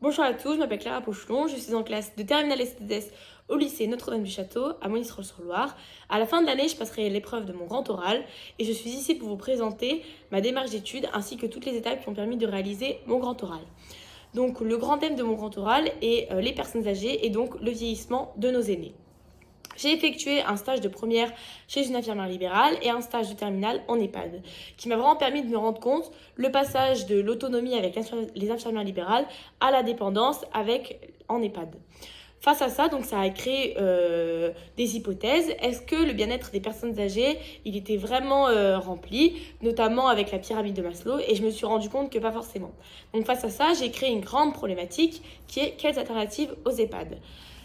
Bonjour à tous, je m'appelle Clara Pochelon, je suis en classe de terminale STDS au lycée Notre-Dame-du-Château à Monistrol-sur-Loire. À la fin de l'année, je passerai l'épreuve de mon grand oral et je suis ici pour vous présenter ma démarche d'études ainsi que toutes les étapes qui ont permis de réaliser mon grand oral. Donc le grand thème de mon grand oral est les personnes âgées et donc le vieillissement de nos aînés. J'ai effectué un stage de première chez une infirmière libérale et un stage de terminale en EHPAD, qui m'a vraiment permis de me rendre compte le passage de l'autonomie avec les infirmières libérales à la dépendance en EHPAD. Face à ça, donc ça a créé des hypothèses. Est-ce que le bien-être des personnes âgées, il était vraiment rempli, notamment avec la pyramide de Maslow, et je me suis rendu compte que pas forcément. Donc face à ça, j'ai créé une grande problématique qui est quelles alternatives aux EHPAD.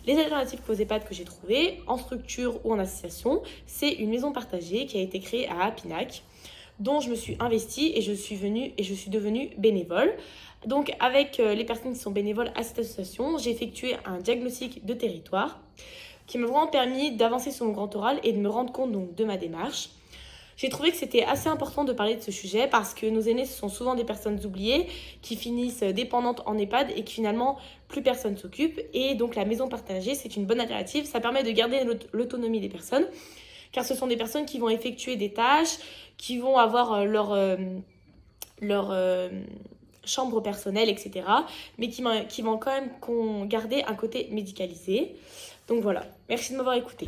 Les alternatives aux EHPAD que j'ai trouvées, en structure ou en association, c'est une maison partagée qui a été créée à Apinac, dont je me suis investie et je suis devenue bénévole. Donc avec les personnes qui sont bénévoles à cette association, j'ai effectué un diagnostic de territoire qui m'a vraiment permis d'avancer sur mon grand oral et de me rendre compte donc, de ma démarche. J'ai trouvé que c'était assez important de parler de ce sujet parce que nos aînés, ce sont souvent des personnes oubliées qui finissent dépendantes en EHPAD et que finalement plus personne s'occupe. Et donc la maison partagée, c'est une bonne alternative. Ça permet de garder l'autonomie des personnes car ce sont des personnes qui vont effectuer des tâches, qui vont avoir leur chambre personnelle, etc. Mais qui vont quand même garder un côté médicalisé. Donc voilà, merci de m'avoir écouté.